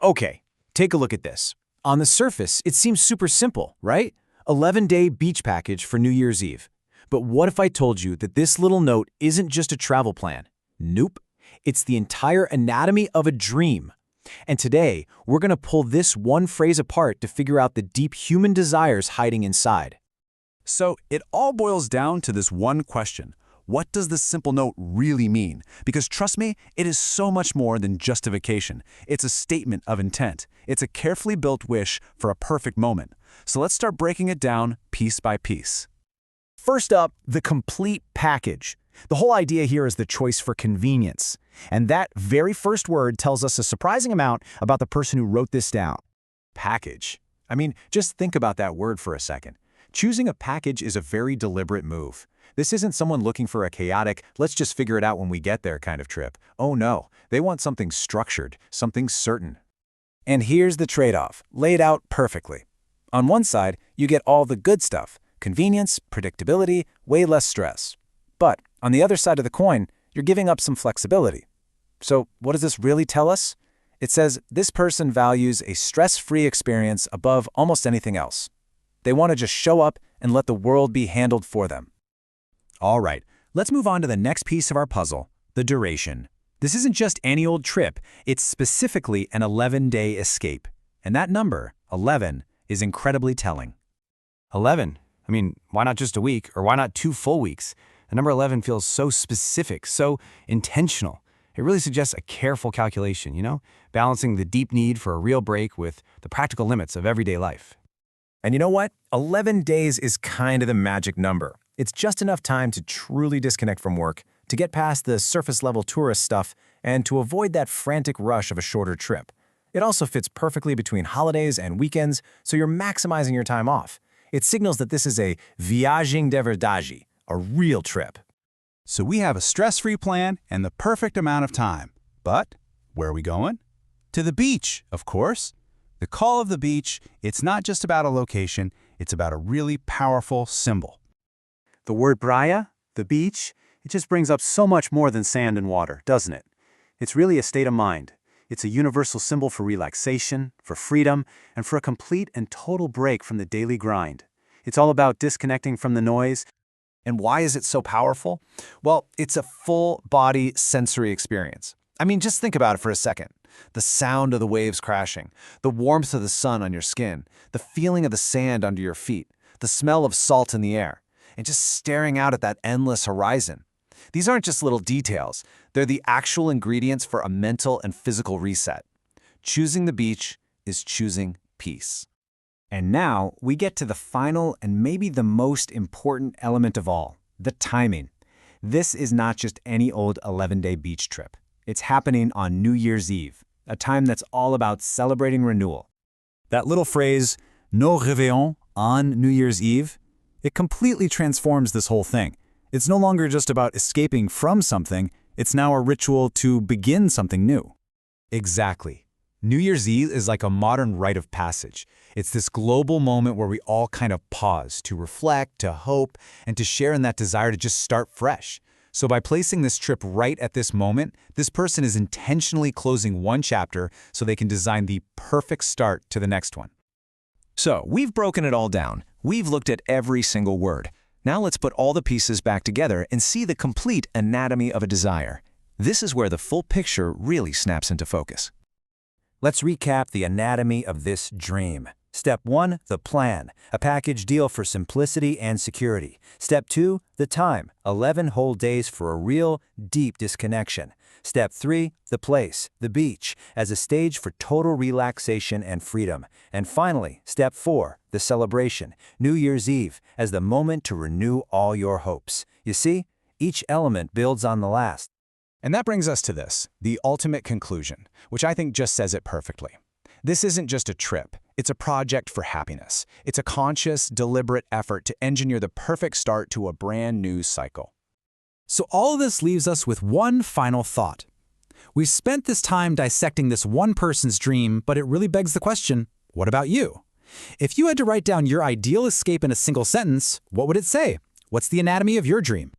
Okay, take a look at this. On the surface, it seems super simple, right? 11-day beach package for New Year's Eve. But what if I told you that this little note isn't just a travel plan? Nope. It's the entire anatomy of a dream. And today, we're going to pull this one phrase apart to figure out the deep human desires hiding inside. So it all boils down to this one question. What does this simple note really mean? Because trust me, it is so much more than just a vacation. It's a statement of intent. It's a carefully built wish for a perfect moment. So let's start breaking it down piece by piece. First up, the complete package. The whole idea here is the choice for convenience. And that very first word tells us a surprising amount about the person who wrote this down. Package. I mean, just think about that word for a second. Choosing a package is a very deliberate move. This isn't someone looking for a chaotic, let's just figure it out when we get there kind of trip. Oh no, they want something structured, something certain. And here's the trade-off, laid out perfectly. On one side, you get all the good stuff, convenience, predictability, way less stress. But on the other side of the coin, you're giving up some flexibility. So what does this really tell us? It says this person values a stress-free experience above almost anything else. They want to just show up and let the world be handled for them. All right, let's move on to the next piece of our puzzle, the duration. This isn't just any old trip, it's specifically an 11-day escape. And that number, 11, is incredibly telling. 11? I mean, why not just a week, or why not 2 full weeks? The number 11 feels so specific, so intentional. It really suggests a careful calculation, balancing the deep need for a real break with the practical limits of everyday life. And you know what? 11 days is kind of the magic number. It's just enough time to truly disconnect from work, to get past the surface-level tourist stuff, and to avoid that frantic rush of a shorter trip. It also fits perfectly between holidays and weekends, so you're maximizing your time off. It signals that this is a viagem de verdade, a real trip. So we have a stress-free plan and the perfect amount of time. But where are we going? To the beach, of course. The call of the beach, it's not just about a location, it's about a really powerful symbol. The word praia, the beach, it just brings up so much more than sand and water, doesn't it? It's really a state of mind. It's a universal symbol for relaxation, for freedom, and for a complete and total break from the daily grind. It's all about disconnecting from the noise. And why is it so powerful? Well, it's a full-body sensory experience. I mean, just think about it for a second. The sound of the waves crashing, the warmth of the sun on your skin, the feeling of the sand under your feet, the smell of salt in the air, and just staring out at that endless horizon. These aren't just little details. They're the actual ingredients for a mental and physical reset. Choosing the beach is choosing peace. And now we get to the final and maybe the most important element of all, the timing. This is not just any old 11-day beach trip. It's happening on New Year's Eve, a time that's all about celebrating renewal. That little phrase, nos réveillons on New Year's Eve, it completely transforms this whole thing. It's no longer just about escaping from something, it's now a ritual to begin something new. Exactly. New Year's Eve is like a modern rite of passage. It's this global moment where we all kind of pause to reflect, to hope, and to share in that desire to just start fresh. So by placing this trip right at this moment, this person is intentionally closing one chapter so they can design the perfect start to the next one. So we've broken it all down. We've looked at every single word. Now let's put all the pieces back together and see the complete anatomy of a desire. This is where the full picture really snaps into focus. Let's recap the anatomy of this dream. Step 1, the plan, a package deal for simplicity and security. Step 2, the time, 11 whole days for a real, deep disconnection. Step 3, the place, the beach, as a stage for total relaxation and freedom. And finally, Step 4, the celebration, New Year's Eve, as the moment to renew all your hopes. You see, each element builds on the last. And that brings us to this, the ultimate conclusion, which I think just says it perfectly. This isn't just a trip. It's a project for happiness. It's a conscious, deliberate effort to engineer the perfect start to a brand new cycle. So all of this leaves us with one final thought. We've spent this time dissecting this one person's dream, but it really begs the question, what about you? If you had to write down your ideal escape in a single sentence, what would it say? What's the anatomy of your dream?